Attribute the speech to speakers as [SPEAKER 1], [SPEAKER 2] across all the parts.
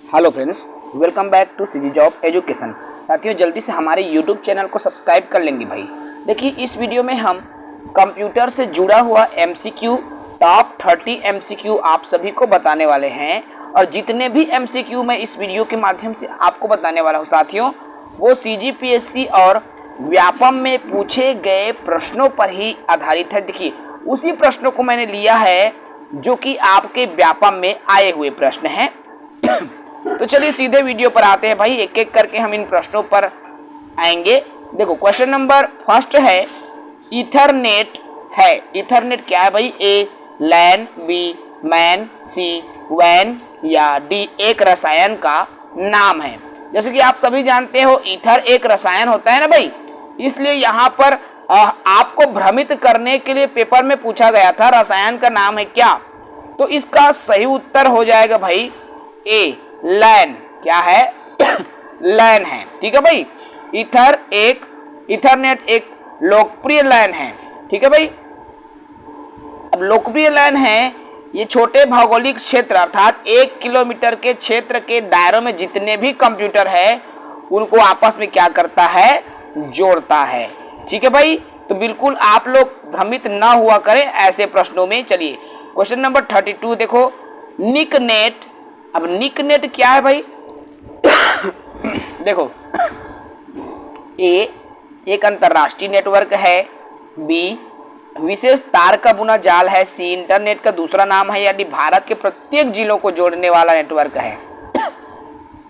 [SPEAKER 1] Hello friends, welcome back to CG job education. साथियों, जल्दी से हमारे यूट्यूब चैनल को सब्सक्राइब कर लेंगे भाई। देखिए, इस वीडियो में हम कंप्यूटर से जुड़ा हुआ एमसीक्यू टॉप 30 एमसीक्यू आप सभी को बताने वाले हैं। और जितने भी एमसीक्यू मैं इस वीडियो के माध्यम से आपको बताने वाला हूँ साथियों, वो सीजीपीएससी और व्यापम में पूछे गए प्रश्नों पर ही आधारित है। देखिए, उसी प्रश्नों को मैंने लिया है जो कि आपके व्यापम में आए हुए प्रश्न हैं। तो चलिए सीधे वीडियो पर आते हैं भाई, एक एक करके हम इन प्रश्नों पर आएंगे। देखो, क्वेश्चन नंबर फर्स्ट है, इथरनेट है। इथरनेट क्या है भाई? ए लैन, बी मैन, सी वैन या डी एक रसायन का नाम है। जैसे कि आप सभी जानते हो, ईथर एक रसायन होता है ना भाई, इसलिए यहाँ पर आपको भ्रमित करने के लिए पेपर में पूछा गया था रसायन का नाम है क्या। तो इसका सही उत्तर हो जाएगा भाई ए लैन। क्या है? लैन है। ठीक है भाई, इथरनेट एक लोकप्रिय लैन है। ठीक है भाई, अब लोकप्रिय लैन है, ये छोटे भौगोलिक क्षेत्र अर्थात 1 किलोमीटर के क्षेत्र के दायरों में जितने भी कंप्यूटर है उनको आपस में क्या करता है? जोड़ता है। ठीक है भाई, तो बिल्कुल आप लोग भ्रमित ना हुआ करें ऐसे प्रश्नों में। चलिए क्वेश्चन नंबर 32 देखो, निकनेट। अब निकनेट क्या है भाई? देखो, ए एक अंतरराष्ट्रीय नेटवर्क है, बी विशेष तार का बुना जाल है, सी इंटरनेट का दूसरा नाम है, या डी भारत के प्रत्येक जिलों को जोड़ने वाला नेटवर्क है।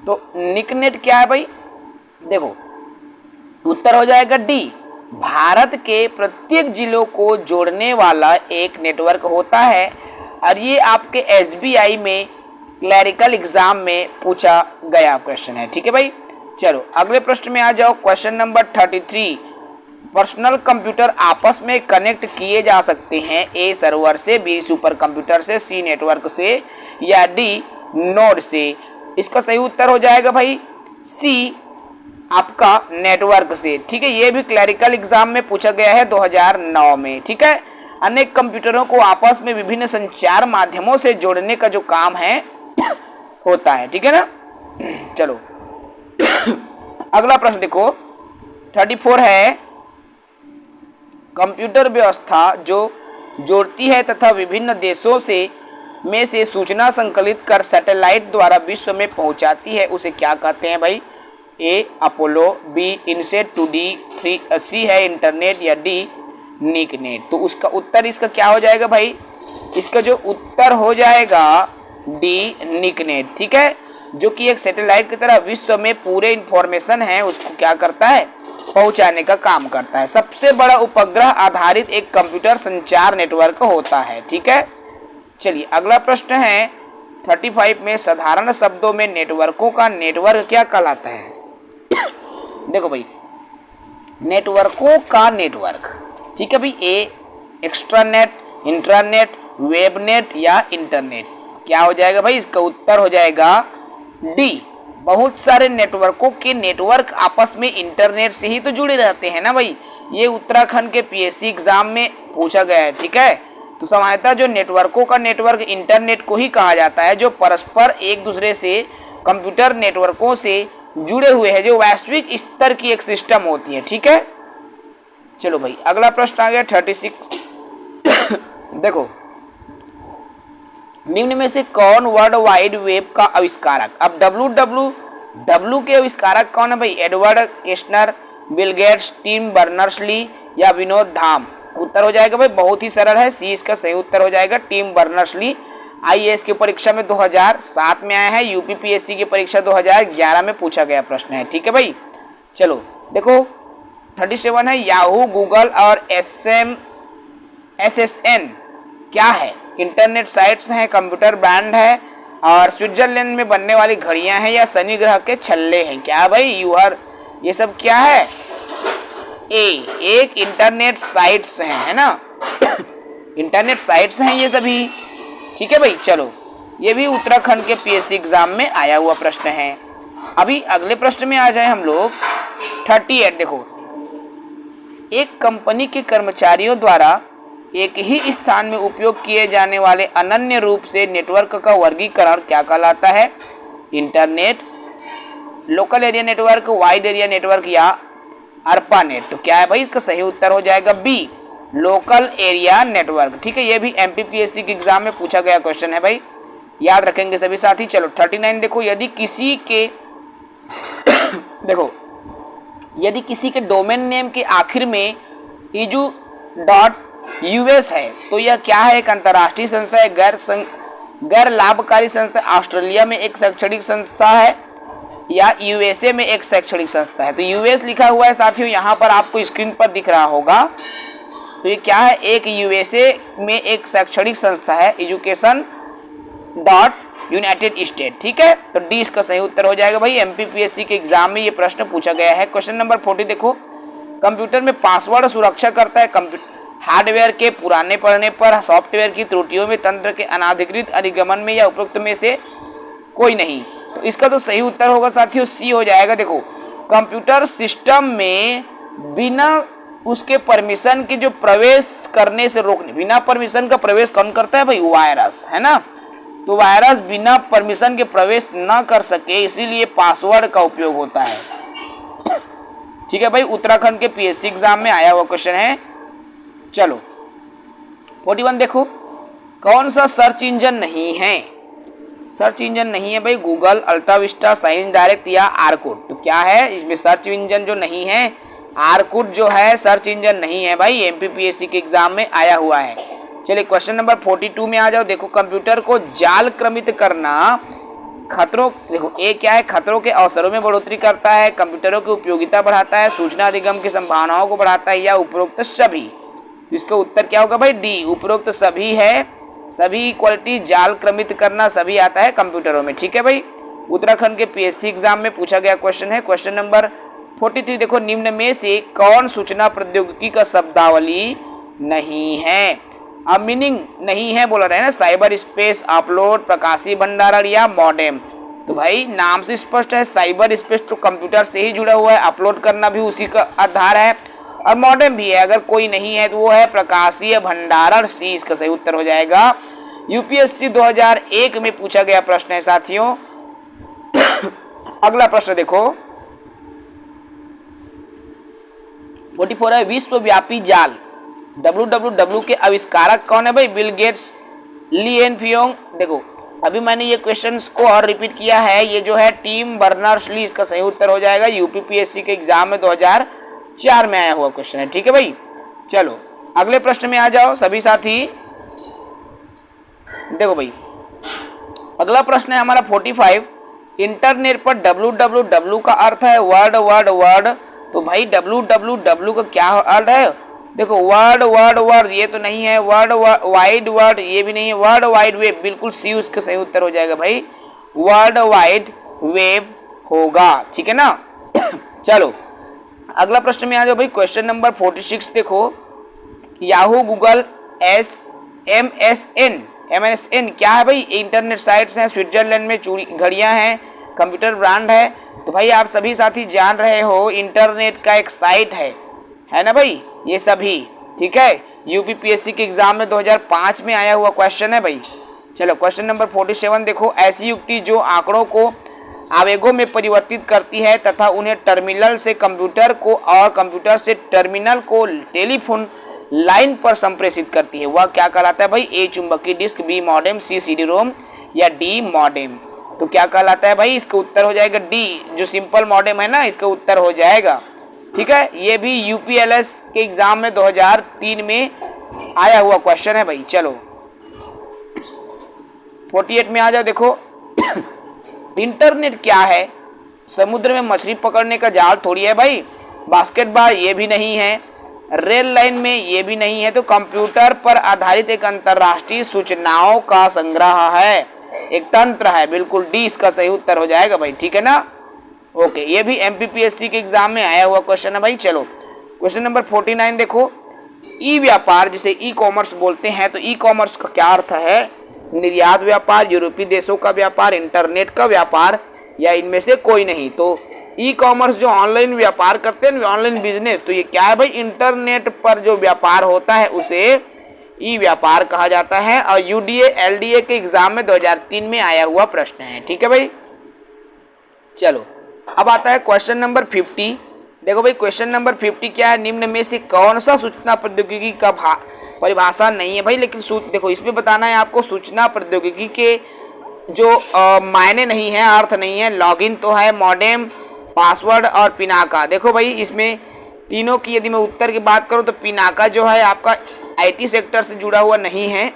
[SPEAKER 1] तो निकनेट क्या है भाई? देखो, उत्तर हो जाएगा डी, भारत के प्रत्येक जिलों को जोड़ने वाला एक नेटवर्क होता है। और ये आपके एसबीआई में क्लरिकल एग्जाम में पूछा गया क्वेश्चन है। ठीक है भाई, चलो अगले प्रश्न में आ जाओ। क्वेश्चन नंबर 33, पर्सनल कंप्यूटर आपस में कनेक्ट किए जा सकते हैं, ए सर्वर से, बी सुपर कंप्यूटर से, सी नेटवर्क से या डी नोड से। इसका सही उत्तर हो जाएगा भाई सी, आपका नेटवर्क से। ठीक है, ये भी क्लरिकल एग्जाम में पूछा गया है 2009 में। ठीक है, अनेक कंप्यूटरों को आपस में विभिन्न संचार माध्यमों से जोड़ने का जो काम है होता है। ठीक है ना। चलो अगला प्रश्न देखो, 34 है, कंप्यूटर व्यवस्था जो जोड़ती है तथा विभिन्न देशों में से सूचना संकलित कर सैटेलाइट द्वारा विश्व में पहुंचाती है, उसे क्या कहते हैं भाई? A Apollo, B INSAT, two D 3, C है इंटरनेट या डी निकनेट। तो उसका उत्तर इसका क्या हो जाएगा भाई? इसका जो उत्तर हो जाएगा डी निकनेट। ठीक है, जो कि एक सैटेलाइट की तरह विश्व में पूरे इंफॉर्मेशन है उसको क्या करता है? पहुंचाने का काम करता है। सबसे बड़ा उपग्रह आधारित एक कंप्यूटर संचार नेटवर्क होता है। ठीक है, चलिए अगला प्रश्न है 35 में, साधारण शब्दों में नेटवर्कों का नेटवर्क क्या कहलाता है? देखो भाई, नेटवर्कों का नेटवर्क, ठीक है भाई, ए एक्स्ट्रानेट, इंट्रानेट, वेबनेट या इंटरनेट। क्या हो जाएगा भाई? इसका उत्तर हो जाएगा डी, बहुत सारे नेटवर्कों के नेटवर्क आपस में इंटरनेट से ही तो जुड़े रहते हैं ना भाई। ये उत्तराखंड के पीएससी एग्जाम में पूछा गया है। ठीक है, तो सामान्यतः जो नेटवर्कों का नेटवर्क इंटरनेट को ही कहा जाता है, जो परस्पर एक दूसरे से कंप्यूटर नेटवर्कों से जुड़े हुए हैं, जो वैश्विक स्तर की एक सिस्टम होती है। ठीक है, चलो भाई अगला प्रश्न आ गया 36। देखो, निम्न में से कौन वर्ल्ड वाइड वेब का आविष्कारक? अब डब्ल्यू के आविष्कारक कौन है भाई? Edward Kasner, Bill Gates, Tim Berners-Lee या विनोद धाम। उत्तर हो जाएगा भाई बहुत ही सरल है, सी इसका सही उत्तर हो जाएगा टिम बर्नर्स-ली। आईएएस की परीक्षा में 2007 में आया है, यूपीपीएससी की परीक्षा 2011 में पूछा गया प्रश्न है। ठीक है भाई, चलो देखो 37 है, याहू, गूगल और एसएसएन क्या है? इंटरनेट साइट्स हैं, कंप्यूटर ब्रांड है और स्विट्जरलैंड में बनने वाली घड़ियां हैं या शनि ग्रह के छल्ले हैं। क्या भाई? ये सब क्या है? एक इंटरनेट साइट्स हैं, है ना। इंटरनेट साइट्स हैं ये सभी। ठीक है भाई, चलो ये भी उत्तराखंड के पीएससी एग्जाम में आया हुआ प्रश्न है। अभी अगले प्रश्न में आ जाए हम लोग 38। देखो, एक कंपनी के कर्मचारियों द्वारा एक ही स्थान में उपयोग किए जाने वाले अनन्य रूप से नेटवर्क का वर्गीकरण क्या कहलाता है? Internet, local area network, wide area network या अर्पानेट। तो क्या है भाई इसका सही उत्तर हो जाएगा बी, लोकल एरिया नेटवर्क। ठीक है, ये भी एमपीपीएससी के एग्जाम में पूछा गया क्वेश्चन है भाई, याद रखेंगे सभी साथी। चलो 39 देखो, यदि किसी के देखो यदि किसी के डोमेन नेम के आखिर में edu.us है तो यह क्या है, एक अंतर्राष्ट्रीय संस्था है, गैर लाभकारी संस्था, ऑस्ट्रेलिया में एक शैक्षणिक संस्था है या यूएसए में एक शैक्षणिक संस्था है। तो यूएस लिखा हुआ है साथियों, यहाँ पर आपको स्क्रीन पर दिख रहा होगा। तो ये क्या है, एक यूएसए में एक शैक्षणिक संस्था है, एजुकेशन डॉट यूनाइटेड स्टेट। ठीक है, तो डी इसका सही उत्तर हो जाएगा भाई। एमपीपीएससी के एग्जाम में ये प्रश्न पूछा गया है। क्वेश्चन नंबर 40 देखो, कंप्यूटर में पासवर्ड सुरक्षा करता है हार्डवेयर के पुराने पढ़ने पर, सॉफ्टवेयर की त्रुटियों में, तंत्र के अनाधिकृत अधिगमन में या उपरोक्त में से कोई नहीं। तो इसका तो सही उत्तर होगा साथियों सी हो जाएगा। देखो, कंप्यूटर सिस्टम में बिना उसके परमिशन के जो प्रवेश करने से रोकने, बिना परमिशन का प्रवेश कौन करता है भाई, वायरस है ना। तो वायरस बिना परमिशन के प्रवेश न कर सके, इसीलिए पासवर्ड का उपयोग होता है। ठीक है भाई, उत्तराखंड के पीएससी एग्जाम में आया हुआ क्वेश्चन है। चलो 41 देखो, कौन सा सर्च इंजन नहीं है, सर्च इंजन नहीं है भाई, गूगल, अल्ट्राविस्टा, साइंस डायरेक्ट या आर्कुट। तो क्या है इसमें सर्च इंजन जो नहीं है, आर्कुट जो है सर्च इंजन नहीं है भाई, एमपीपीएससी के एग्जाम में आया हुआ है। चलिए क्वेश्चन नंबर 42 में आ जाओ। देखो, कंप्यूटर को जाल क्रमित करना खतरों, देखो ए क्या है, खतरों के अवसरों में बढ़ोतरी करता है, कंप्यूटरों की उपयोगिता बढ़ाता है, सूचना अधिगम की संभावनाओं को बढ़ाता है या उपरोक्त सभी। इसका उत्तर क्या होगा भाई, डी, उपरोक्त सभी है। सभी क्वालिटी, जाल क्रमित करना, सभी आता है कंप्यूटरों में। ठीक है भाई, उत्तराखंड के पीएससी एग्जाम में पूछा गया क्वेश्चन है। क्वेश्चन नंबर 43 देखो, निम्न में से कौन सूचना प्रौद्योगिकी का शब्दावली नहीं है। अब मीनिंग नहीं है बोला रहा है ना, साइबर स्पेस, अपलोड, प्रकाशीय भंडारण या मॉडेम। तो भाई नाम से स्पष्ट है, साइबर स्पेस तो कंप्यूटर से ही जुड़ा हुआ है, अपलोड करना भी उसी का आधार है, और मॉडेम भी है। अगर कोई नहीं है तो वो है प्रकाशीय भंडारण, सी इसका सही उत्तर हो जाएगा। यूपीएससी 2001 में पूछा गया प्रश्न है साथियों। अगला प्रश्न देखो, 44 है, विश्वव्यापी जाल www के आविष्कारक कौन है भाई, बिल गेट्स, ली एन फियोंग। देखो अभी मैंने ये क्वेश्चंस को और रिपीट किया है, ये जो है टीम बर्नर्स ली, इसका सही उत्तर हो जाएगा। यूपीपीएससी के एग्जाम में 2004 में आया हुआ क्वेश्चन है। ठीक है भाई, चलो अगले प्रश्न में आ जाओ सभी साथी। देखो भाई, अगला प्रश्न है हमारा 45, इंटरनेट पर www का अर्थ है वर्ड वर्ड वर्ड। तो भाई www का क्या अर्थ है, देखो वर्ड वर्ड वर्ड ये तो नहीं है, वर्ड वाइड वर्ड ये भी नहीं है, वर्ड वाइड वेब, बिल्कुल सी उसका सही उत्तर हो जाएगा भाई, वर्ड वाइड वेब होगा। ठीक है ना। चलो अगला प्रश्न में आ जाओ भाई, क्वेश्चन नंबर 46 देखो, याहू, गूगल, MSN क्या है भाई, इंटरनेट साइट्स हैं, स्विट्जरलैंड में चूड़ी घड़ियां हैं, कंप्यूटर ब्रांड है। तो भाई आप सभी साथी जान रहे हो इंटरनेट का एक साइट है ना भाई, ये सभी। ठीक है, यूपीपीएससी के एग्जाम में 2005 में आया हुआ क्वेश्चन है भाई। चलो क्वेश्चन नंबर 47 देखो, ऐसी युक्ति जो आंकड़ों को आवेगों में परिवर्तित करती है तथा उन्हें टर्मिनल से कंप्यूटर को और कंप्यूटर से टर्मिनल को टेलीफोन लाइन पर संप्रेषित करती है, वह क्या कहलाता है भाई, ए चुंबकीय डिस्क, बी मॉडेम, सी सीडी रोम या डी मॉडेम। तो क्या कहलाता है भाई, इसका उत्तर हो जाएगा डी, जो सिंपल मॉडेम है ना, इसका उत्तर हो जाएगा। ठीक है, ये भी यूपीएलएस के एग्जाम में 2003 में आया हुआ क्वेश्चन है भाई। चलो 48 में आ जाओ। देखो इंटरनेट क्या है, समुद्र में मछली पकड़ने का जाल थोड़ी है भाई, बास्केटबॉल ये भी नहीं है, रेल लाइन में ये भी नहीं है, तो कंप्यूटर पर आधारित एक अंतरराष्ट्रीय सूचनाओं का संग्रह है, एक तंत्र है, बिल्कुल डी इसका सही उत्तर हो जाएगा भाई। ठीक है ना, ओके, ये भी एमपीपीएससी के एग्जाम में आया हुआ क्वेश्चन है भाई। चलो क्वेश्चन नंबर 49 देखो, ई व्यापार जिसे ई कॉमर्स बोलते हैं, तो ई कॉमर्स का क्या अर्थ है, निर्यात व्यापार, यूरोपीय देशों का व्यापार, इंटरनेट का व्यापार या इनमें से कोई नहीं। तो ई कॉमर्स जो ऑनलाइन व्यापार करते हैं, ऑनलाइन बिजनेस, तो ये क्या है भाई, इंटरनेट पर जो व्यापार होता है उसे ई व्यापार कहा जाता है। और यूडीए एलडीए के एग्जाम में 2003 में आया हुआ प्रश्न है। ठीक है भाई, चलो अब आता है क्वेश्चन नंबर 50। देखो भाई क्वेश्चन नंबर 50 क्या है, निम्न में से कौन सा सूचना प्रौद्योगिकी का परिभाषा नहीं है भाई, लेकिन देखो इसमें बताना है आपको सूचना प्रौद्योगिकी के जो मायने नहीं है, अर्थ नहीं है। लॉगिन तो है, मॉडेम, पासवर्ड और पिनाका। देखो भाई इसमें तीनों की यदि मैं उत्तर की बात करूं तो पिनाका जो है आपका आईटी सेक्टर से जुड़ा हुआ नहीं है।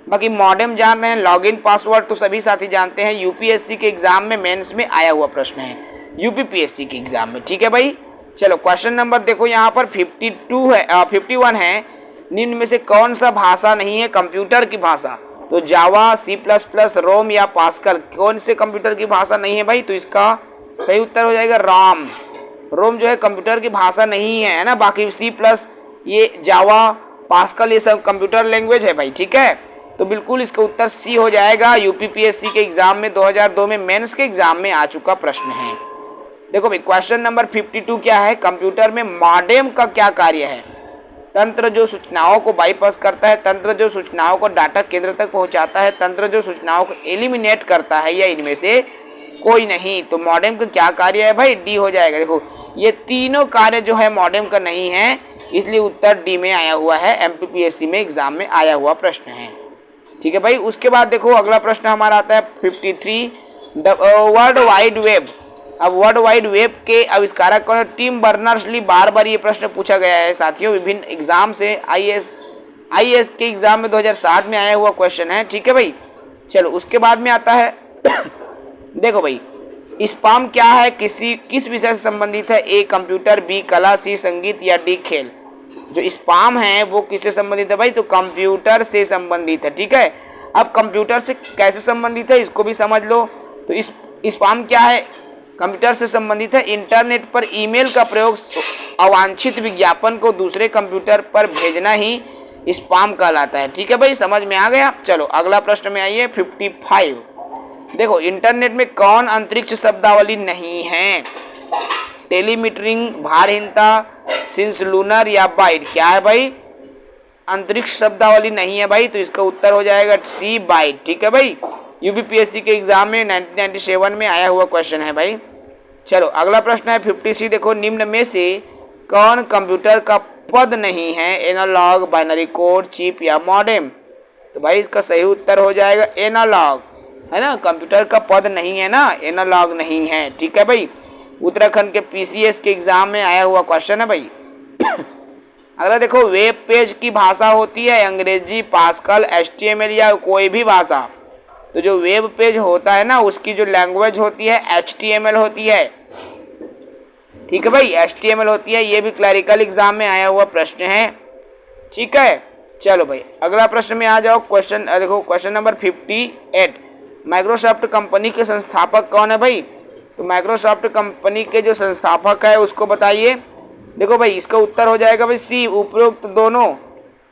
[SPEAKER 1] बाकी मॉडेम जान रहे हैं, लॉगिन पासवर्ड तो सभी साथी जानते हैं, यूपीएससी के एग्जाम में मेंस में आया हुआ प्रश्न है, यूपीपीएससी के एग्जाम में। ठीक है भाई, चलो क्वेश्चन नंबर देखो यहाँ पर 51 है, निम्न में से कौन सा भाषा नहीं है कंप्यूटर की भाषा? तो जावा, C++, रोम या पास्कल, कौन से कंप्यूटर की भाषा नहीं है भाई? तो इसका सही उत्तर हो जाएगा राम। रोम जो है कंप्यूटर की भाषा नहीं है ना। बाकी C++, ये जावा, पास्कल ये सब कंप्यूटर लैंग्वेज है भाई। ठीक है, तो बिल्कुल इसका उत्तर सी हो जाएगा। यूपीपीएससी के एग्जाम में 2002 में मेंस के एग्जाम में आ चुका प्रश्न है। देखो भाई क्वेश्चन नंबर 52 क्या है, कंप्यूटर में मॉडेम का क्या कार्य है? तंत्र जो सूचनाओं को बाईपास करता है, तंत्र जो सूचनाओं को डाटा केंद्र तक पहुंचाता है, तंत्र जो सूचनाओं को एलिमिनेट करता है, या इनमें से कोई नहीं। तो मॉडेम का क्या कार्य है भाई? डी हो जाएगा। देखो ये तीनों कार्य जो है मॉडेम का नहीं है, इसलिए उत्तर डी में आया हुआ है, एमपीपीएससी में एग्जाम में आया हुआ प्रश्न है। ठीक है भाई, उसके बाद देखो अगला प्रश्न हमारा आता है 53, वर्ल्ड वाइड वेब। अब वर्ल्ड वाइड वेब के आविष्कारक कौन है? Tim Berners-Lee. बार बार ये प्रश्न पूछा गया है साथियों, विभिन्न एग्जाम से, आईएएस के एग्जाम में 2007 में आया हुआ क्वेश्चन है। ठीक है भाई, चलो उसके बाद में आता है देखो भाई स्पैम क्या है, किस विषय से संबंधित है? ए कंप्यूटर, बी कला, सी संगीत या डी खेल। जो स्पैम है वो किससे संबंधित है भाई? तो कंप्यूटर से संबंधित है। ठीक है, अब कंप्यूटर से कैसे संबंधित है इसको भी समझ लो। तो स्पैम क्या है? कंप्यूटर से संबंधित है। इंटरनेट पर ईमेल का प्रयोग अवांछित विज्ञापन को दूसरे कंप्यूटर पर भेजना ही स्पैम कहलाता है। ठीक है भाई, समझ में आ गया। चलो अगला प्रश्न में आइए 55। देखो इंटरनेट में कौन अंतरिक्ष शब्दावली नहीं है? टेलीमीटरिंग, भारहीनता, सिंस लूनर या बाइट। क्या है भाई? अंतरिक्ष शब्दावली नहीं है भाई, तो इसका उत्तर हो जाएगा सी बाइट। ठीक है भाई, यूपीपीएससी के एग्जाम में 1997 में आया हुआ क्वेश्चन है भाई। चलो अगला प्रश्न है 50C। देखो निम्न में से कौन कंप्यूटर का पद नहीं है? एनालॉग, बाइनरी कोड, चिप या मॉडेम। तो भाई इसका सही उत्तर हो जाएगा एनालॉग, है ना। कंप्यूटर का पद नहीं है ना, एनालॉग नहीं है। ठीक है भाई, उत्तराखंड के पीसीएस के एग्जाम में आया हुआ क्वेश्चन है भाई। अगला देखो वेब पेज की भाषा होती है अंग्रेजी, पास्कल, एचटीएमएल या कोई भी भाषा। तो जो वेब पेज होता है ना उसकी जो लैंग्वेज होती है एचटीएमएल होती है। ठीक है भाई, एचटीएमएल होती है। ये भी क्लरिकल एग्जाम में आया हुआ प्रश्न है। ठीक है, चलो भाई अगला प्रश्न में आ जाओ। क्वेश्चन देखो क्वेश्चन नंबर 58। माइक्रोसॉफ्ट कंपनी के संस्थापक कौन है भाई? तो माइक्रोसॉफ्ट कंपनी के जो संस्थापक है उसको बताइए। देखो भाई इसका उत्तर हो जाएगा भाई सी। उपरोक्त दोनों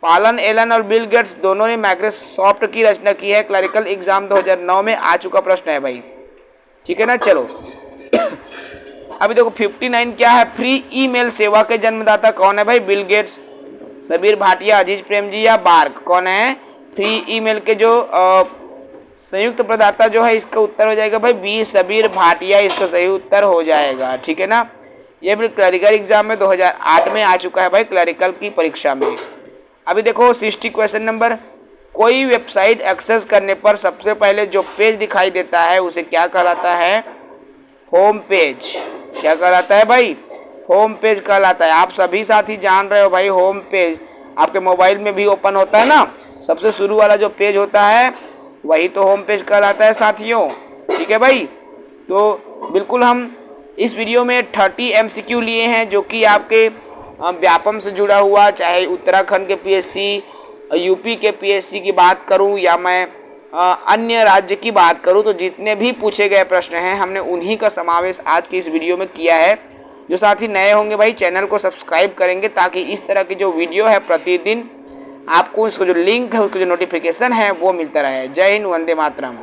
[SPEAKER 1] पालन एलन और बिल गेट्स दोनों ने माइक्रोसॉफ्ट की रचना की है। क्लरिकल एग्जाम 2009 में आ चुका प्रश्न है भाई। ठीक है ना, चलो अभी देखो 59 क्या है? फ्री ईमेल सेवा के जन्मदाता कौन है भाई? बिल गेट्स, सबीर भाटिया, अजीज प्रेमजी या बार्क। कौन है फ्री ईमेल के जो संयुक्त प्रदाता जो है? इसका उत्तर हो जाएगा भाई बी, सबीर भाटिया, इसका सही उत्तर हो जाएगा। ठीक है ना, ये भी क्लरिकल एग्जाम में 2008 में आ चुका है भाई, क्लरिकल की परीक्षा में। अभी देखो 60 क्वेश्चन नंबर। कोई वेबसाइट एक्सेस करने पर सबसे पहले जो पेज दिखाई देता है उसे क्या कहलाता है? Home page. क्या कहलाता है भाई? होम पेज कहलाता है। आप सभी साथी जान रहे हो भाई, होम पेज आपके मोबाइल में भी ओपन होता है ना, सबसे शुरू वाला जो पेज होता है वही तो होम पेज कहलाता है साथियों। ठीक है भाई, तो बिल्कुल हम इस वीडियो में 30 MCQ लिए हैं जो कि आपके व्यापम से जुड़ा हुआ, चाहे उत्तराखंड के पीएससी, यूपी के पीएससी की बात करूं या मैं अन्य राज्य की बात करूं, तो जितने भी पूछे गए प्रश्न हैं हमने उन्हीं का समावेश आज की इस वीडियो में किया है। जो साथी नए होंगे भाई चैनल को सब्सक्राइब करेंगे ताकि इस तरह की जो वीडियो है प्रतिदिन आपको इसका जो लिंक है उसका जो नोटिफिकेशन है वो मिलता रहे। जय हिंद, वंदे मातरम।